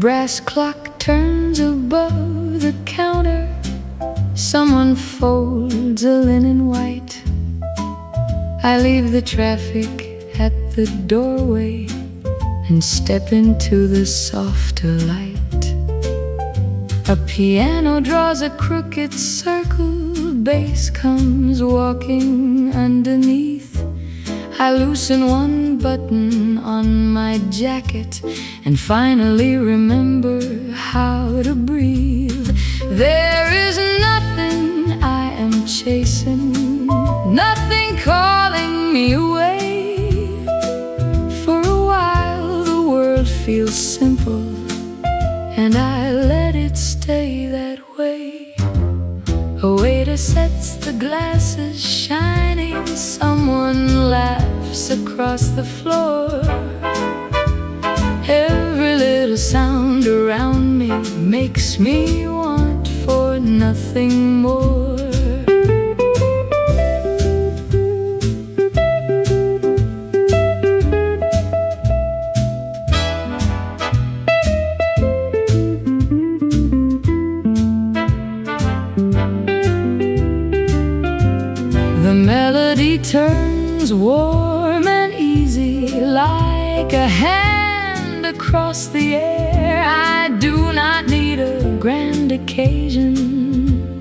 brass clock turns above the counter. Someone folds a linen white. I leave the traffic at the doorway and step into the softer light. A piano draws a crooked circle, bass comes walking underneath. I loosen one button on my jacket and finally remember how to breathe. There is nothing I am chasing, nothing calling me away. For a while the world feels simple, and I let it stay that way. A waiter sets the glasses shining. Someone laughs across the floor. Every little sound around me makes me want for nothing more. The melody turns warm and easy like a hand across the air. I do not need a grand occasion,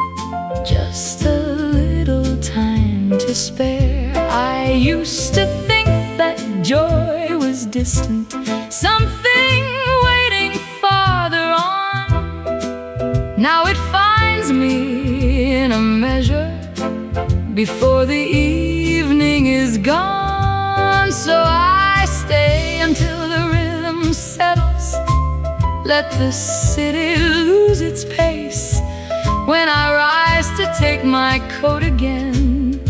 just a little time to spare. I used to think that joy was distant, something waiting farther on. Now it finds me in a measure before the evening is gone. So I stay until the rhythm settles, let the city lose its pace. When I rise to take my coat again,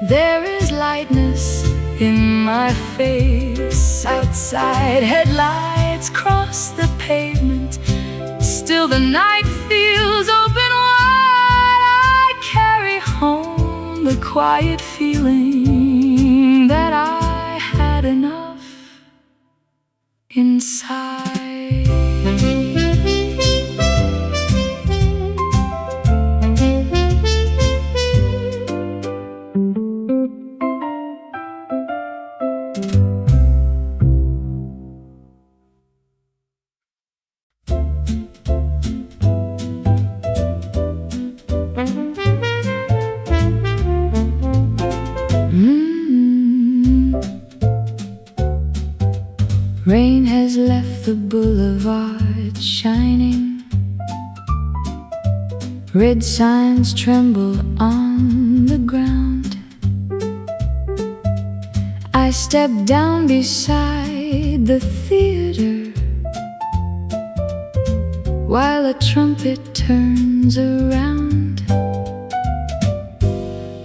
there is lightness in my face. Outside headlights cross the pavement, still the night feels open wide. I carry home the quiet feeling that I had enough inside. Rain has left the boulevard shining. Red signs tremble on the ground. I step down beside the theater while a trumpet turns around.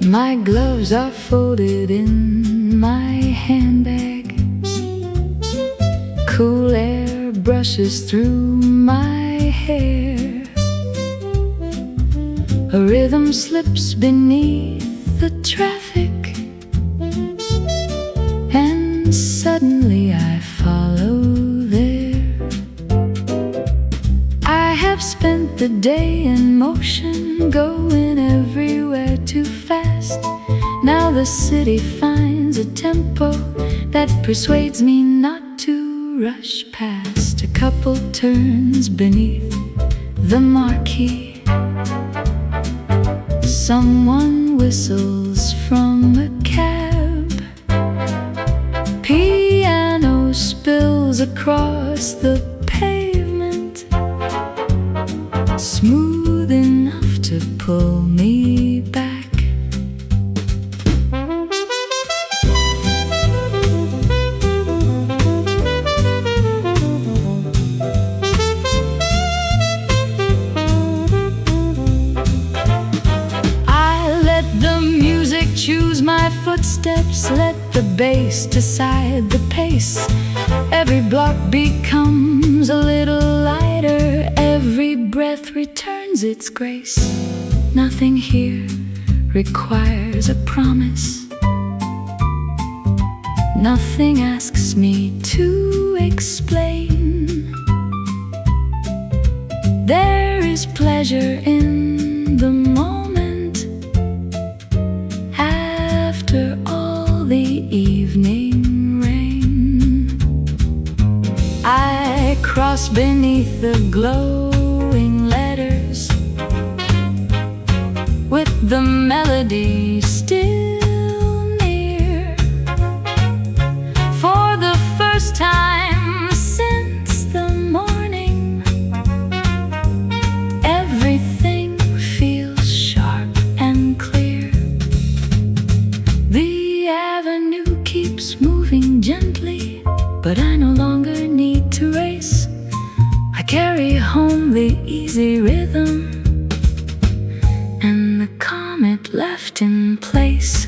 My gloves are folded in my handbag. Cool air brushes through my hair. A rhythm slips beneath the traffic, and suddenly I follow there. I have spent the day in motion, going everywhere too fast. Now the city finds a tempo that persuades me not to rush past. A couple turns beneath the marquee. Someone whistles from a cab. Piano spills across the pavement, smooth enough to pull me back. Choose my footsteps, let the bass decide the pace. Every block becomes a little lighter, every breath returns its grace. Nothing here requires a promise, nothing asks me to explain. There is pleasure in the moment after all the evening rain. I cross beneath the glowing letters with the melody still near. For the first time since the morning, everything feels sharp and clear. The avenue keeps moving gently, but I no longer need to race. I carry home the easy rhythm and the comet left in place.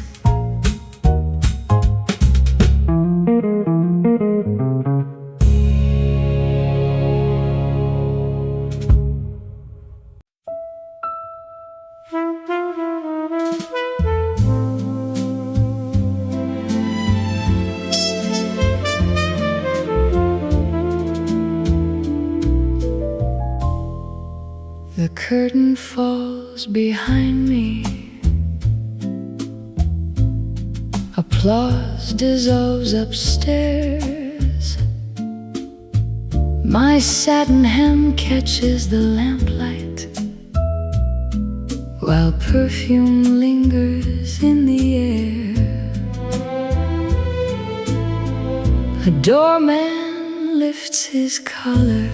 The curtain falls behind me. Applause dissolves upstairs. My satin hem catches the lamplight, while perfume lingers in the air. A doorman lifts his collar.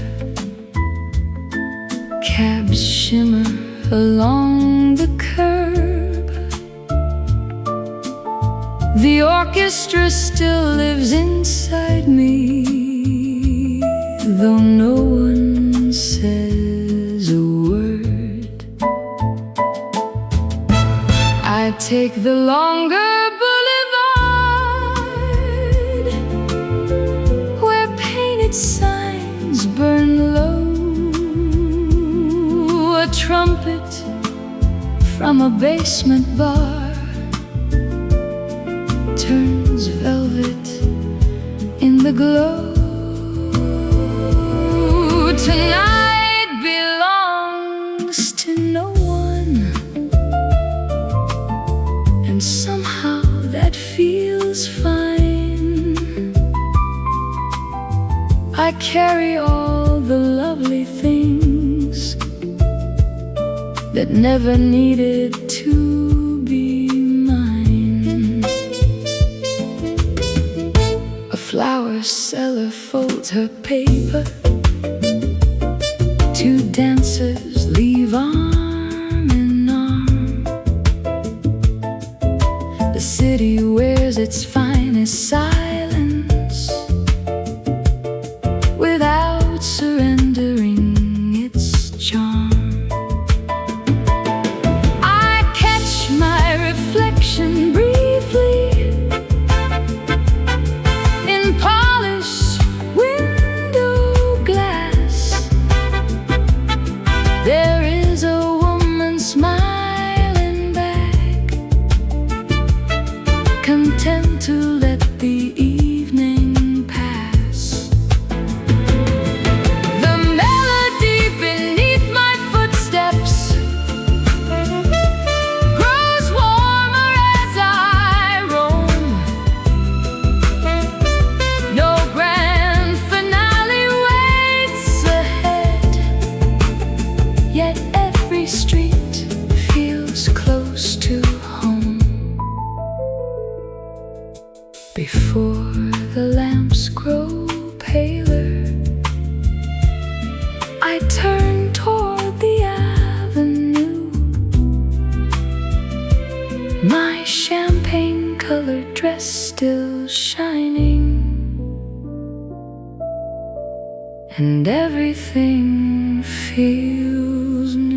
Cabs shimmer along the curb. The orchestra still lives inside me, though no one says a word. I take the longer boulevard, where painted signs burn low. A trumpet from a basement bar turns velvet in the glow. Tonight belongs to no one, and somehow that feels fine. I carry all the lovely things that never needed to be mine. A flower seller folds her paper. Two dancers leave arm in arm. The city wears its finest silence without surrendering its charm. Briefly in polished window glass, there is a woman smiling back, content to let the evening pass. The melody beneath my footsteps before the lamps grow paler. I turn toward the avenue, my champagne-colored dress still shining, and everything feels new.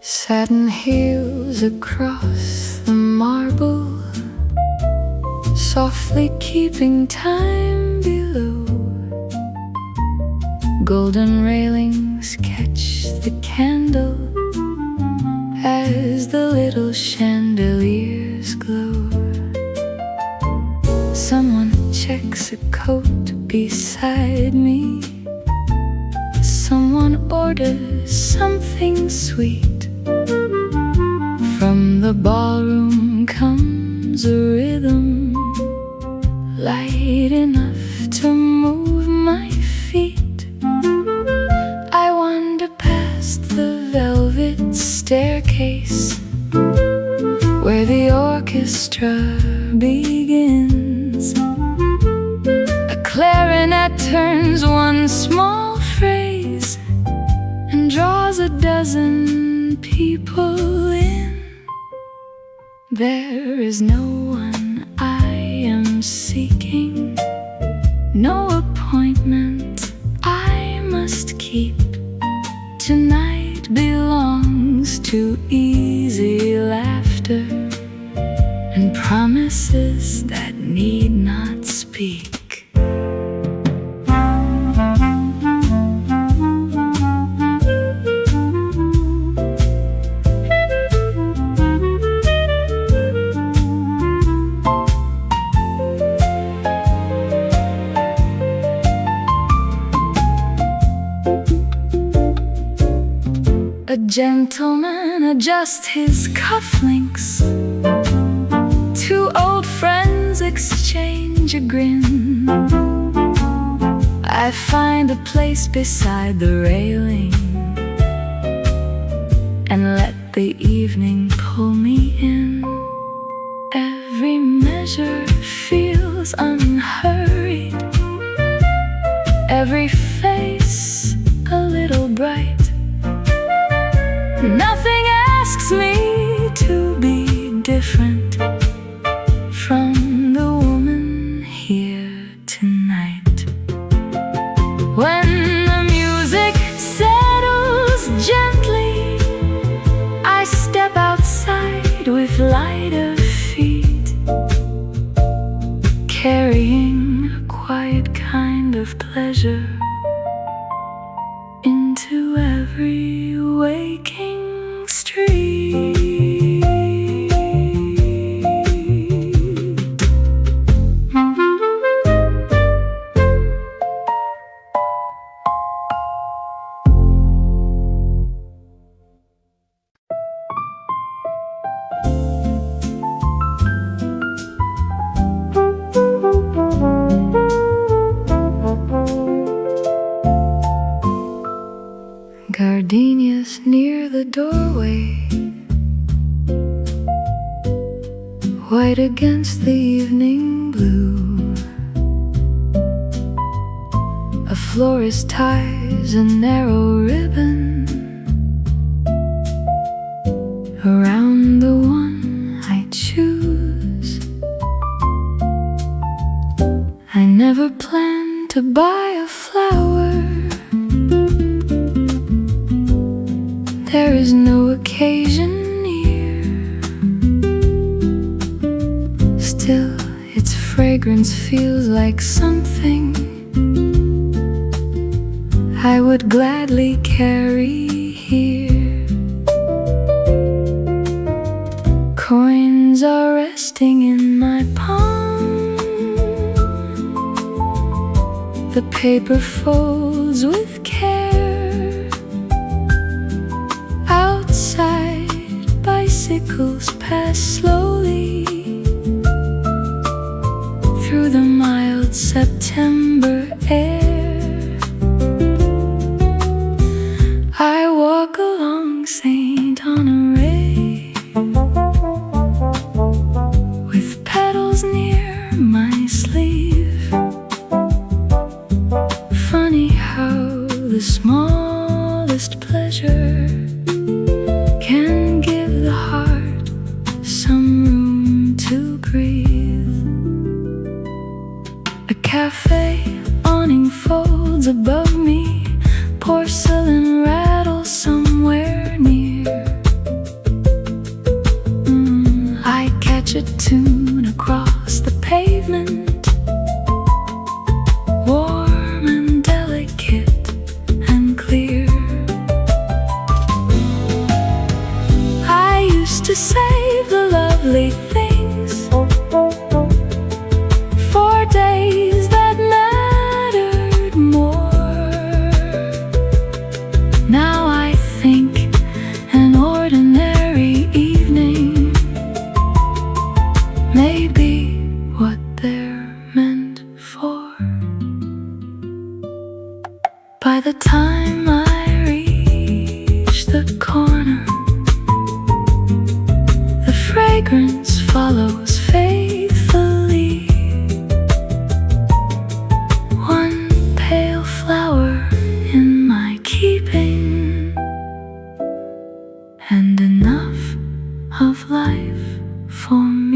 Satin heels across the marble, softly keeping time below. Golden railings catch the candle as the little chandeliers glow. Someone checks a coat beside me. Someone orders something sweet. From the ballroom comes a rhythm light enough to move my feet. I wander past the velvet staircase where the orchestra begins. A clarinet turns one small phrase and draws a dozen people in. There is no one I am seeking, no appointment I must keep. Tonight belongs to easy laughter and promises that need not speak. A gentleman adjusts his cufflinks. Two old friends exchange a grin. I find a place beside the railing and let the evening pull me in. Every measure feels unhurried, every face a little bright. Nothing asks me to be different from the woman here tonight. When the music settles gently, I step outside with lighter feet, carrying a quiet kind of pleasure into every waking street. Gardenias near the doorway, white against the evening blue. A florist ties a narrow ribbon around the one I choose. I never planned to buy a flower. There is no occasion near. Still, its fragrance feels like something I would gladly carry here. Coins are resting in my palm. The paper folds with care. Outside, bicycles pass slowly through the mild September air. I walk along Saint-Honoré with petals near my sleeve. Funny how the smallest pleasure can give the heart some room to breathe. A cafe awning folds above me, porcelain rattles somewhere near. I catch a tune across the pavement, warm and delicate, By the time I reach the corner, the fragrance follows faithfully. One pale flower in my keeping, and enough of life for me.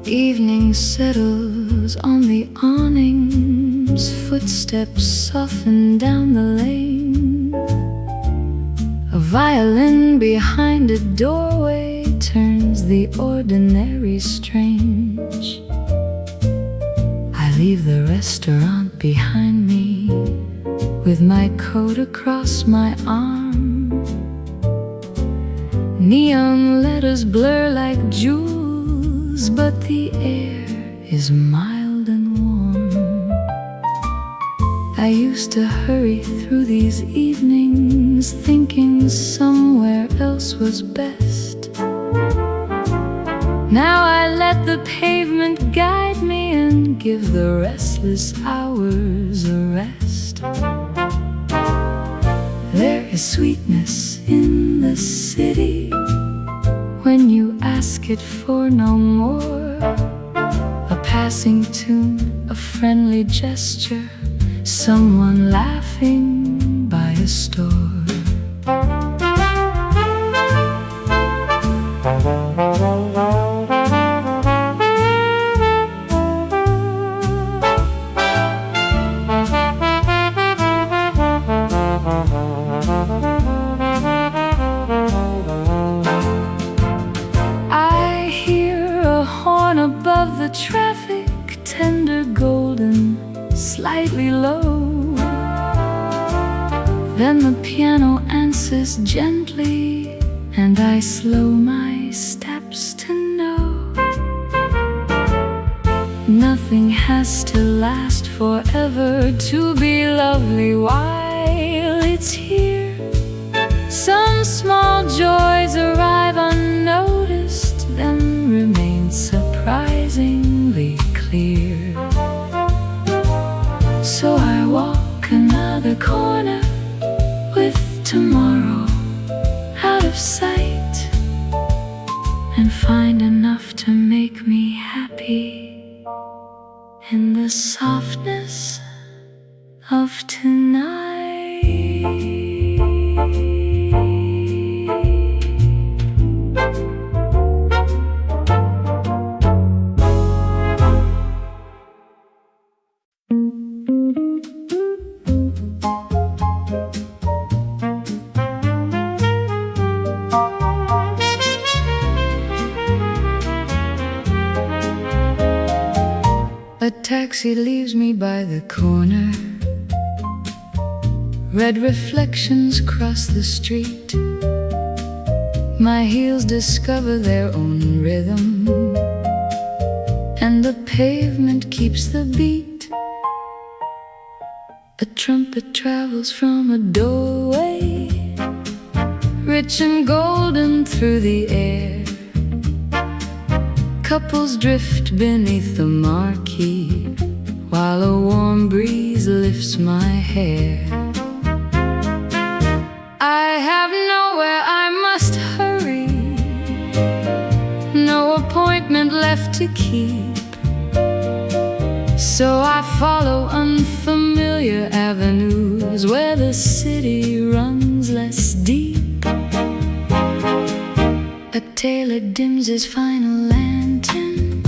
Evening settles on the awnings, footsteps soften down the lane. A violin behind a doorway turns the ordinary strange. I leave the restaurant behind me, with my coat across my arm. Neon letters blur like jewels, but the air is mild and warm. I used to hurry through these evenings, thinking somewhere else was best. Now I let the pavement guide me and give the restless hours a rest. There is sweetness in the city when you ask it for no more. A passing tune, a friendly gesture, someone laughing by a store. Above the traffic, tender golden, slightly low. Then the piano answers gently, and I slow my steps to know nothing has to last forever to be lovely while it's here. Some small joys arrive unnoticed, then remain surprisingly clear. So I walk another corner with tomorrow out of sight, and find enough to make me happy in the softness of tonight. A taxi leaves me by the corner. Red reflections cross the street. My heels discover their own rhythm, and the pavement keeps the beat. A trumpet travels from a doorway, rich and golden through the air. Couples drift beneath the marquee, while a warm breeze lifts my hair. I have nowhere I must hurry, no appointment left to keep. So I follow unfamiliar avenues where the city runs less deep. A tailor dims his final lantern,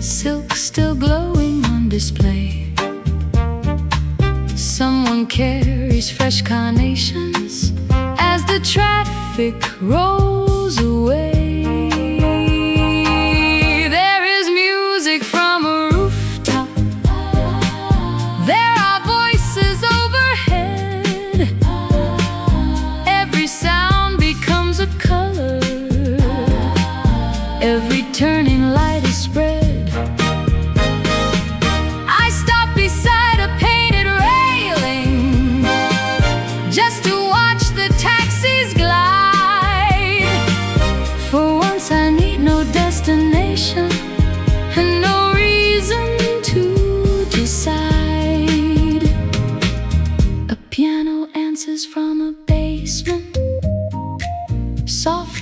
silk still glowing on display. Someone carries fresh carnations as the traffic rolls away. There is music from a rooftop, there are voices overhead. Every sound becomes a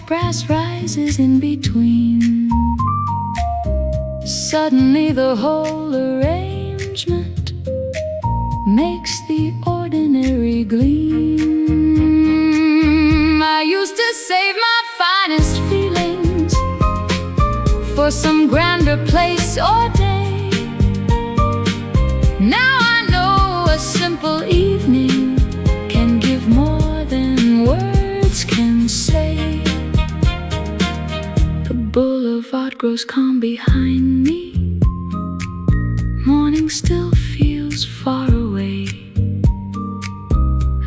brass rises in between. Suddenly the whole arrangement makes the ordinary gleam. I used to save my finest feelings for some grander place or day. Now I know a simple evening can give more than words can say. The boulevard grows calm behind me. Morning still feels far away.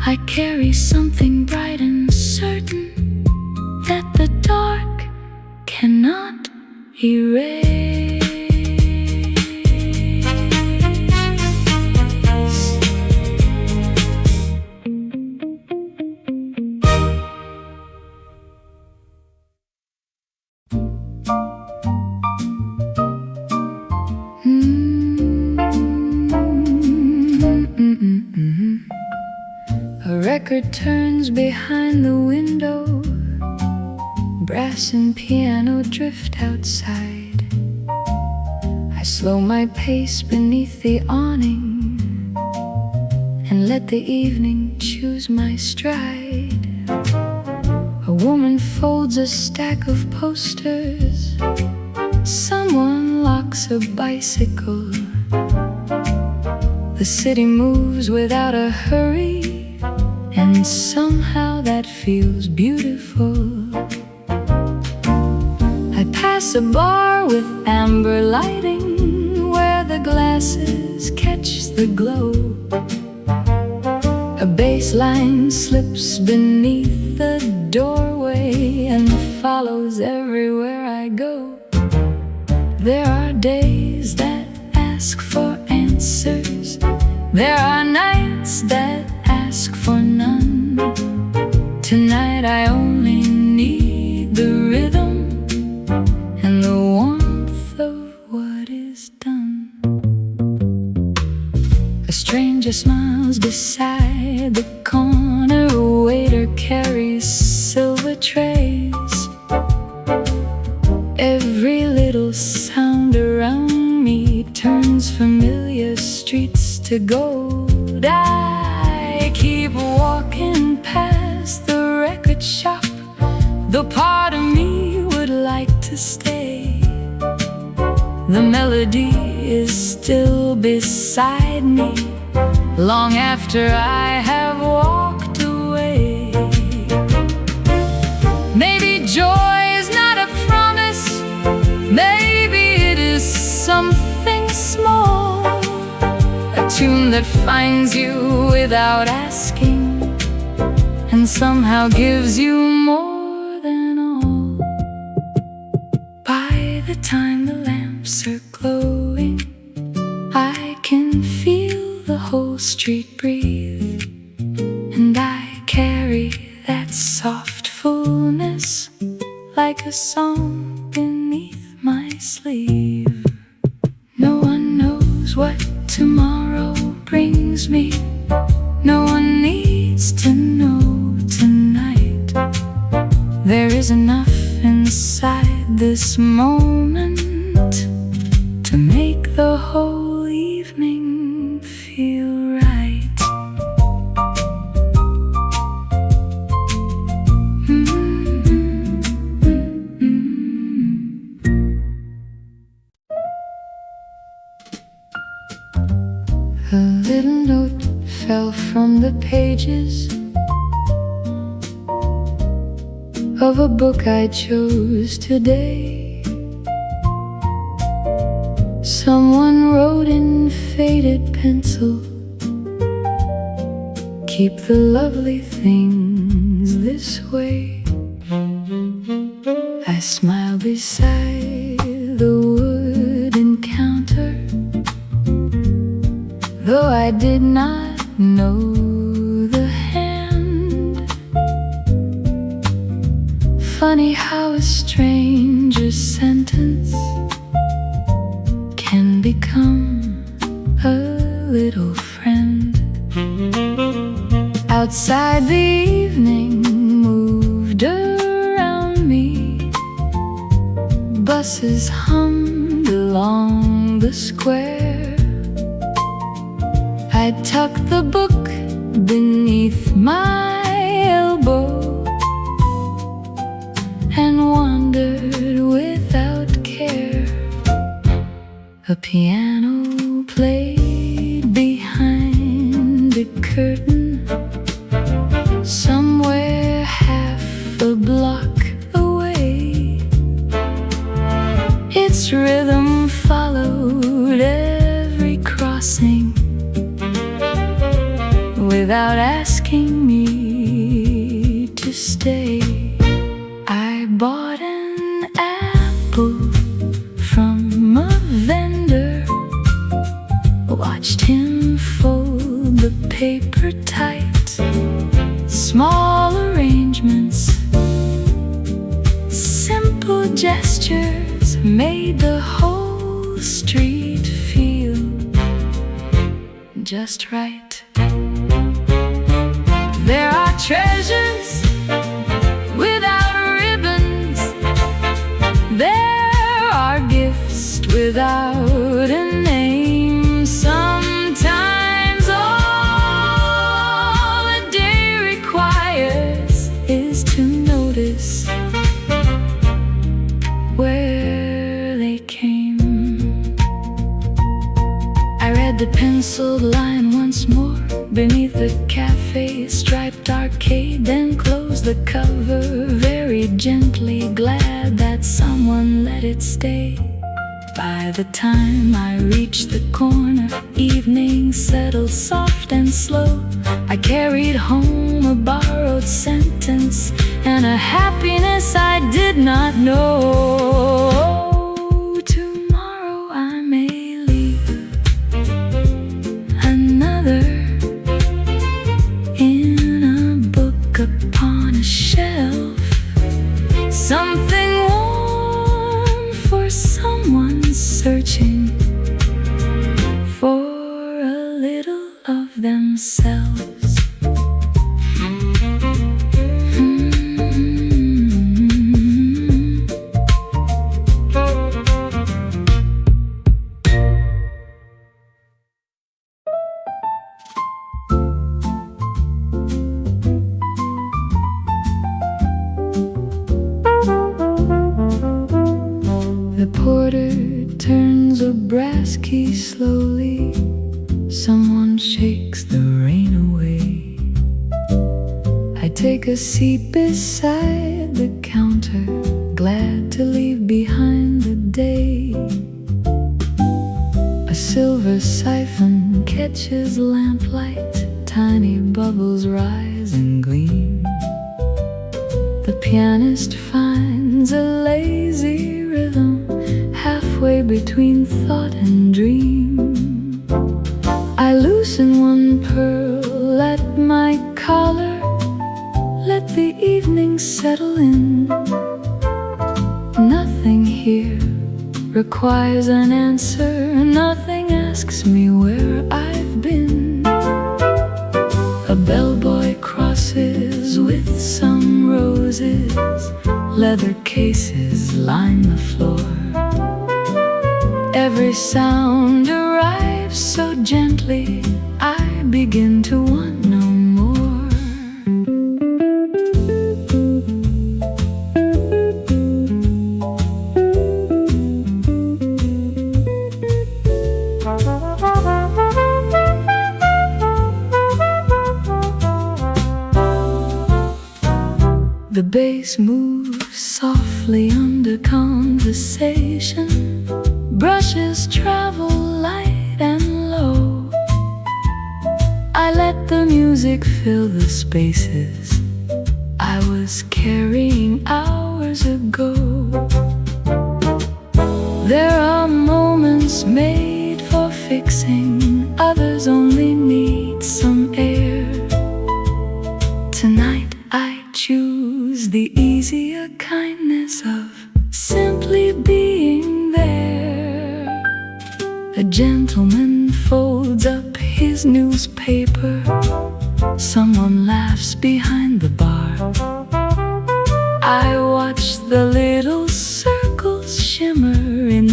I carry something bright and certain that the dark cannot erase. A record turns behind the window. Brass and piano drift outside. I slow my pace beneath the awning and let the evening choose my stride. A woman folds a stack of posters. Someone locks a bicycle. The city moves without a hurry, and somehow that feels beautiful. I pass a bar with amber lighting where the glasses catch the glow. A bass line slips beneath the doorway and follows everywhere I go. There are days that ask for answers. There are nights that ask for none. Tonight I only need the rhythm and the warmth of what is done. A stranger smiles beside the corner. A waiter carries silver trays. Every little sound around me turns familiar streets to gold. I keep walking past the record shop, though part of me would like to stay. The melody is still beside me long after I have walked away. Maybe joy is not a promise. Maybe it is something small, a tune that finds you without asking and somehow gives you more than all. By the time the lamps are glowing, I can feel the whole street breathe, and I carry that soft fullness like a song beneath my sleeve. No one knows what tomorrow brings me. No one needs to know tonight. There is enough inside this moment to make the whole evening feel right. A little note fell from the pages of a book I chose today. Someone wrote in faded pencil, keep the lovely things this way. I smile beside the wooden counter, though I did not know the hand. Funny how a stranger's sentence can become a little friend. Outside the evening moved around me. buses hummed along the square. I tucked the book beneath my elbow and wandered without care. A piano played behind a curtain somewhere half a block away. Its rhythm followed every crossing without asking me to stay. I bought an apple from a vendor, watched him fold the paper tight. Small arrangements, simple gestures made the whole street feel just right. There are treasures without ribbons. There are gifts without a name. Sometimes all a day requires is to notice where they came. I read the penciled line once more beneath the cafe striped arcade, then closed the cover very gently, glad that someone let it stay. By the time I reached the corner, evening settled soft and slow. I carried home a borrowed sentence and a happiness I did not know. Tomorrow I may leave another in a book upon a shelf, something warm for someone searching for a little of themselves. The porter turns a brass key slowly. Someone shakes the rain away. I take a seat beside the counter, glad to leave behind the day. A silver siphon catches lamplight, tiny bubbles rise and gleam. The pianist finds a lazy rhythm halfway between thought and dream. I loosen one pearl at my collar, let the evening settle in. Nothing here requires an answer, nothing asks me where I've been. A bellboy crosses with some roses, leather cases line the floor. Every sound arrives so gently, I begin to want no more. The bass moves softly under conversation. Brushes travel light and low. I let the music fill the spaces I was carrying hours ago. There are moments made for fixing, others only need some air. Tonight I choose the easier kindness of simply being there. A gentleman folds up his newspaper. Someone laughs behind the bar. I watch the little circles shimmer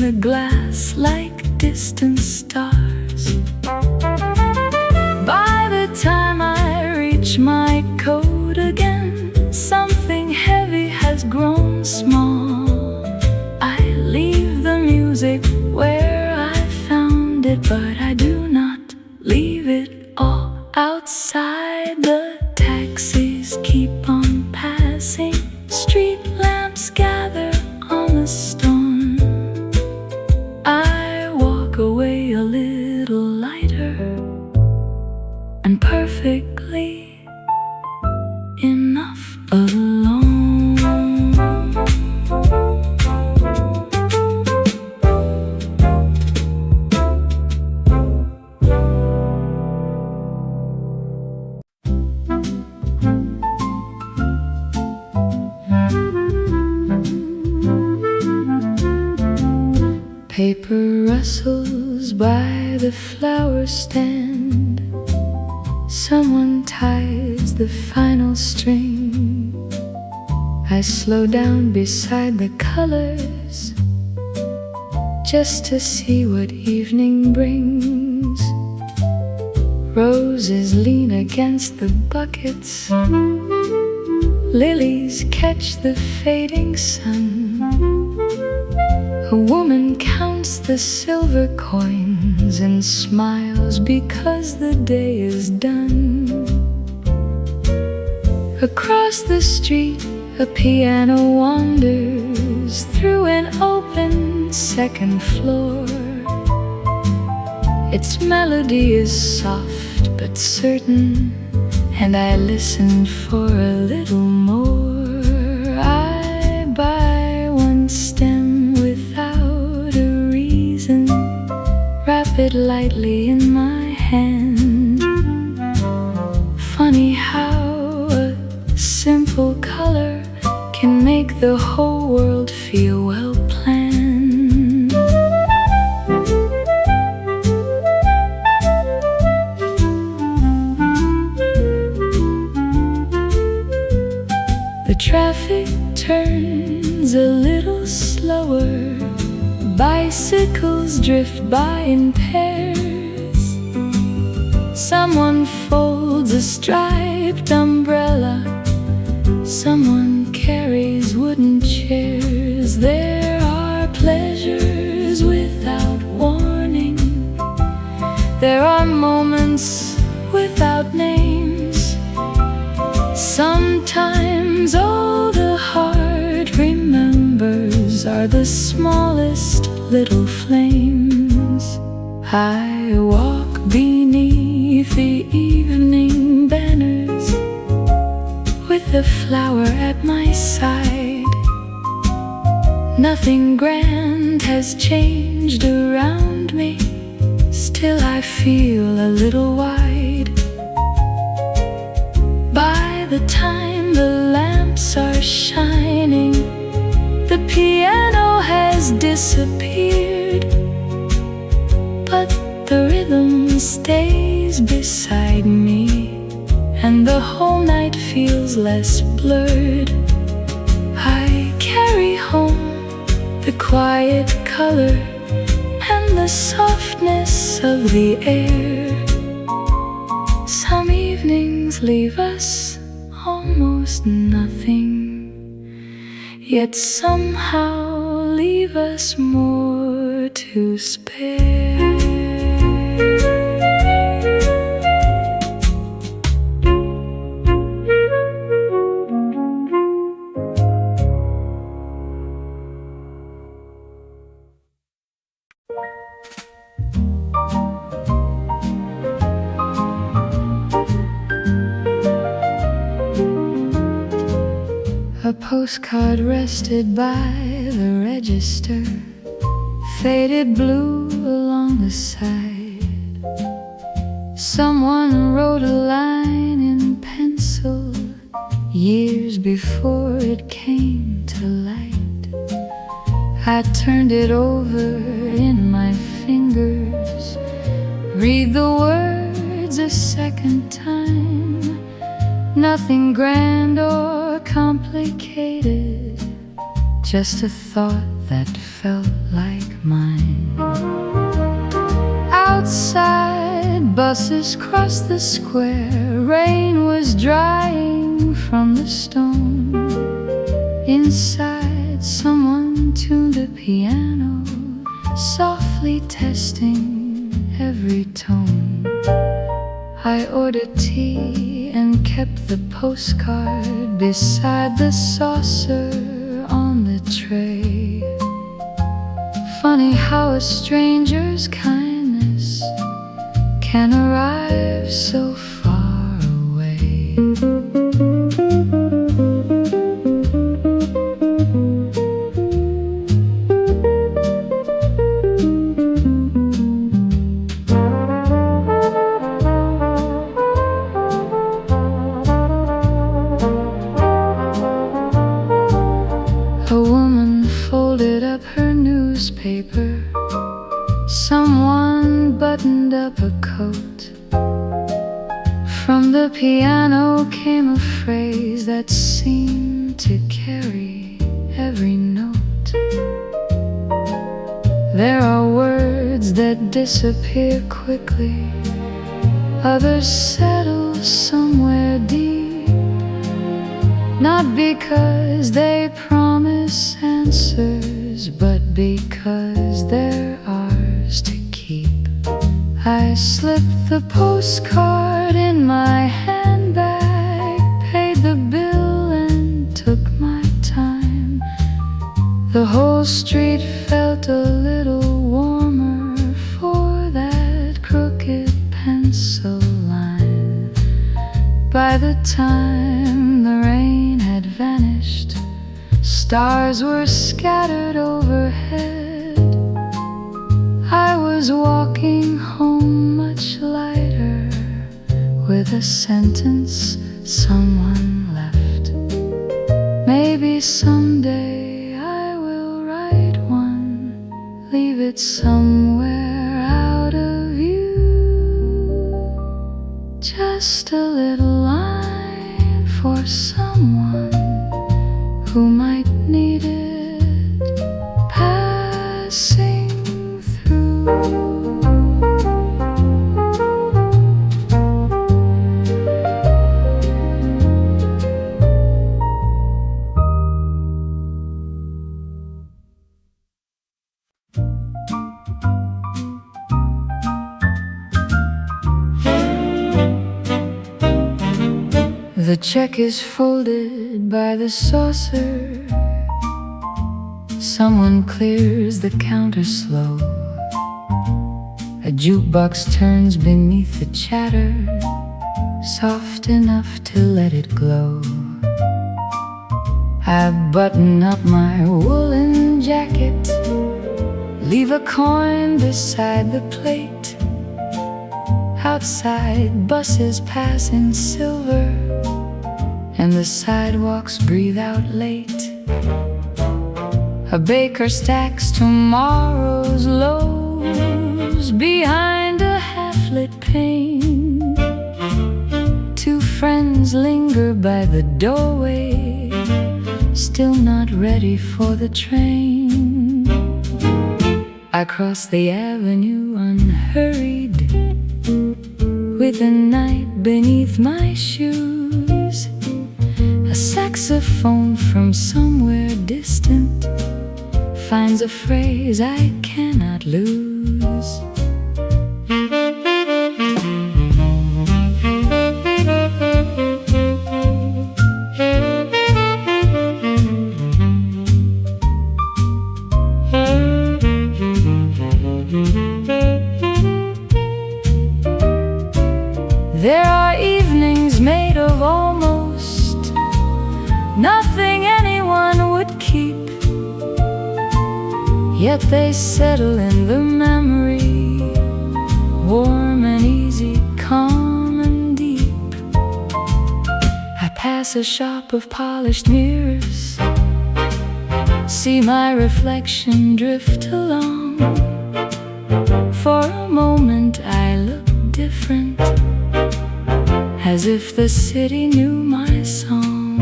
the glass like distant stars. By the time I reach my coat again, something heavy has grown small. I leave the music where I found it, but I do not leave it all outside. The taxis keep on passing, street lamps gather on the stone. I walk away a little lighter and perfectly enough alone. Paper rustles by the flower stand. Someone ties the final string. I slow down beside the colors just to see what evening brings. Roses lean against the buckets. Lilies catch the fading sun. A woman counts the silver coins and smiles because the day is done. Across the street, a piano wanders through an open second floor. Its melody is soft but certain, and I listen for a little more. I buy one stem without a reason, wrap it lightly in my hand. Funny how a simple color can make the whole world feel well planned. The traffic turns a little slower. Bicycles drift by in pairs. Someone folds a striped umbrella. Someone carries wooden chairs. There are pleasures without warning. There are moments without names. Sometimes all the heart remembers are the smallest little flames. I walk beneath the evening banners with a flower at my side. Nothing grand has changed around me, still I feel a little wide. By the time the lamps are shining, the piano has disappeared, but the rhythm stays beside me, and the whole night feels less blurred. I carry home the quiet color and the softness of the air. Some evenings leave us almost nothing, yet somehow leave us more to spare. A postcard rested by the register, faded blue along the side. Someone wrote a line in pencil years before it came to light. I turned it over in my fingers, read the words a second time. Nothing grand or complicated, just a thought that felt like mine. Outside, buses crossed the square. Rain was drying from the stone. Inside, someone tuned the piano, softly testing every tone. I ordered tea and kept the postcard beside the saucer on the tray. Funny how a stranger's kindness can arrive so far away. A woman folded up her newspaper. Someone buttoned up a coat. From the piano came a phrase that seemed to carry every note. There are words that disappear quickly, others settle somewhere deep. Not because they promise answers, but because they're ours to keep. I slipped the postcard in my handbag, paid the bill and took my time. The whole street felt a little warmer for that crooked pencil line. By the time the rain had vanished, stars were scattered overhead. I was walking home much lighter, with a sentence someone left. Maybe someday I will write one, leave it somewhere out of view. Just a little line for someone who might need it passing through. The check is folded by the saucer. Someone clears the counter slow. A jukebox turns beneath the chatter, soft enough to let it glow. I button up my woolen jacket, leave a coin beside the plate. Outside, buses pass in silver, and the sidewalks breathe out late. A baker stacks tomorrow's loaves behind a half-lit pane. Two friends linger by the doorway, still not ready for the train. I cross the avenue unhurried, with the night beneath my shoes. A saxophone from somewhere distant finds a phrase I cannot lose. There are evenings made of almost nothing anyone would keep, yet they settle in the memory, warm and easy, calm and deep. I pass a shop of polished mirrors, see my reflection drift along. For a moment I look different, as if the city knew my song.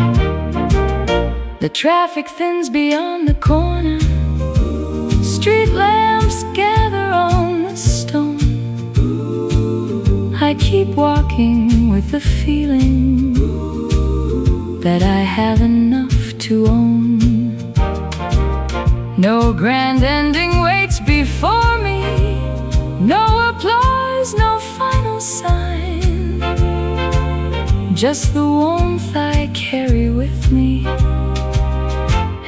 The traffic thins beyond the corner, street lamps gather on the stone. I keep walking with the feeling that I have enough to own. No grand ending waits before me, no applause, no final sign, just the warmth I carry with me,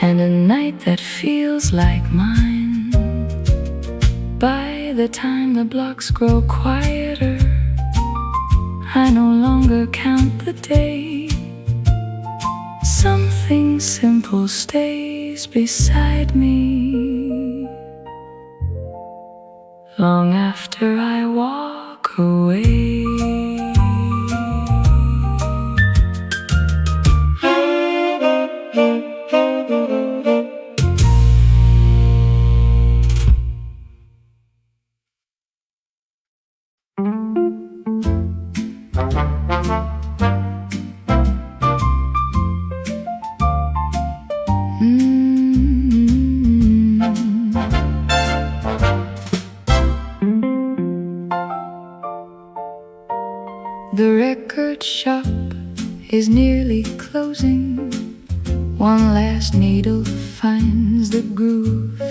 and a night that feels like mine. By the time the blocks grow quieter, I no longer count the day. Something simple stays beside me long after I walk away. The record shop is nearly closing. One last needle finds the groove.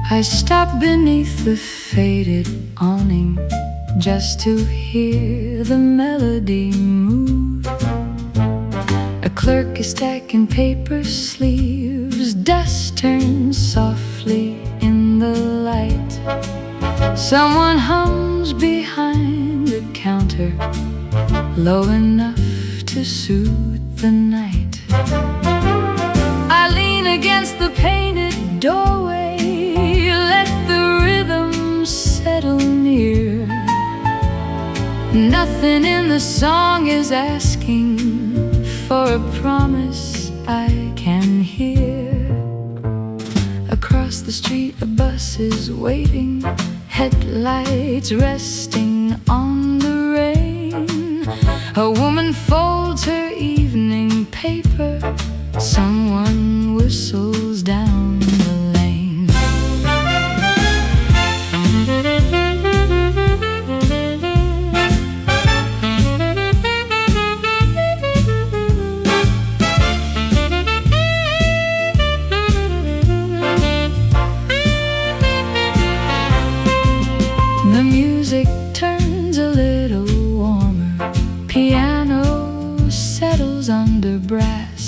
I stop beneath the faded awning just to hear the melody move. A clerk is stacking paper sleeves. Dust turns softly in the light. Someone hums behind the counter, low enough to soothe the night. I lean against the painted doorway, let the rhythm settle near. Nothing in the song is asking for a promise I can hear. Across the street a bus is waiting, headlights resting on the rain. A woman folds her evening paper, someone whistles down the lane. The music turns a little warmer, piano settles under brass.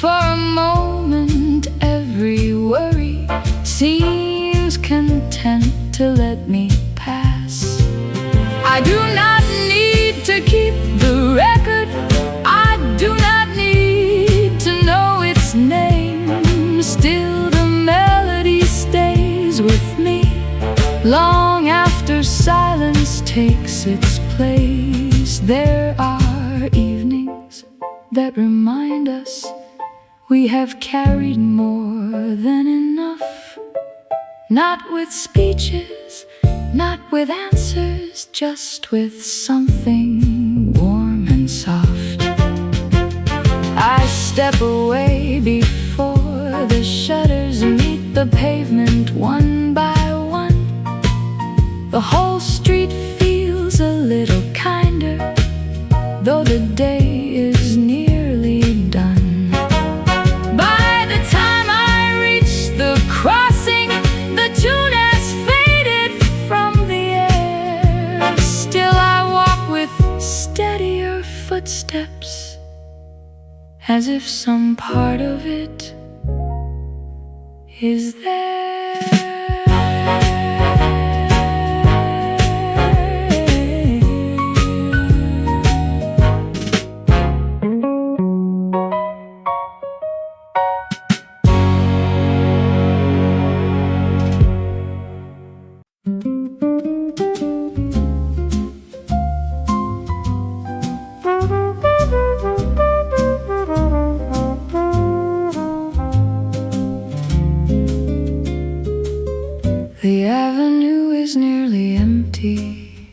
For a moment every worry seems content to let me pass. I do not need to keep the record, I do not need to know its name. Still the melody stays with me long after silence takes its place. There are evenings that remind us we have carried more than enough. Not with speeches, not with answers, just with something warm and soft. I step away before the shutters meet the pavement one by one. The whole street feels a little kinder, though the day is nearly done. By the time I reach the crossing, the tune has faded from the air. Still I walk with steadier footsteps, as if some part of it is there. The avenue is nearly empty,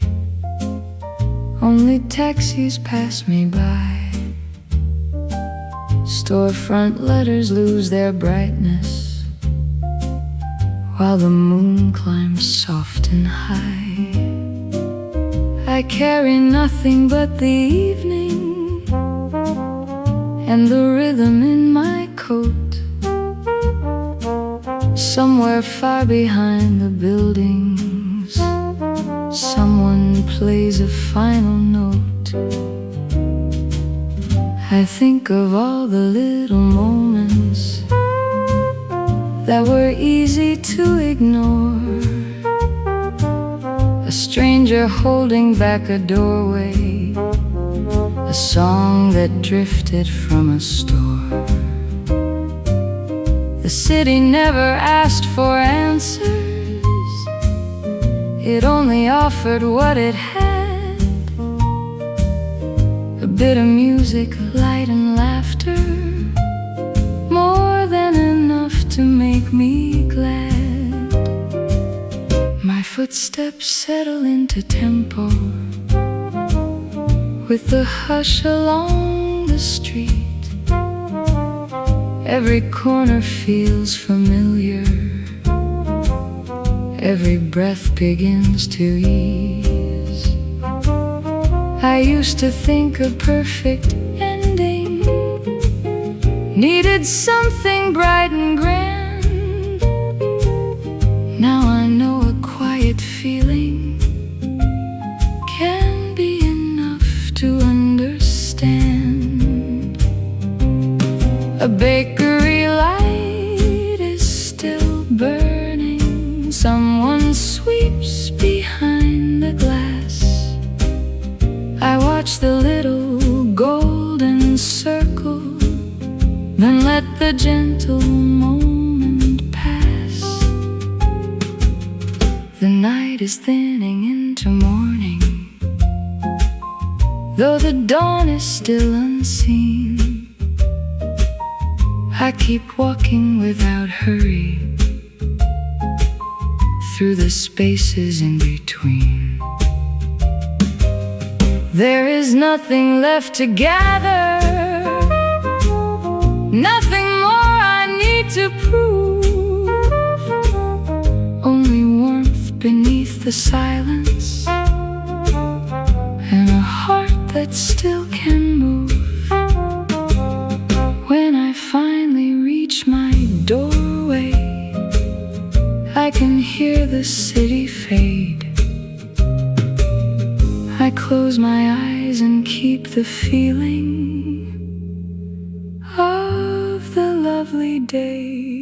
only taxis pass me by. Storefront letters lose their brightness, while the moon climbs soft and high. I carry nothing but the evening and the rhythm in my coat. Somewhere far behind the buildings, someone plays a final note. I think of all the little moments that were easy to ignore. A stranger holding back a doorway, a song that drifted from a store. The city never asked for answers, it only offered what it had. A bit of music, light and laughter, more than enough to make me glad. My footsteps settle into tempo with the hush along the street. Every corner feels familiar, every breath begins to ease. I used to think a perfect ending needed something bright and grand. Now I know a quiet feeling can be enough to understand. A bakery light is still burning, someone sweeps behind the glass. I watch the little golden circle, then let the gentle moment pass. The night is thinning into morning, though the dawn is still unseen. I keep walking without hurry through the spaces in between. There is nothing left to gather, nothing more I need to prove. Only warmth beneath the silence and a heart that still can move. When I finally reach my doorway, I can hear the city fade. I close my eyes and keep the feeling of the lovely day.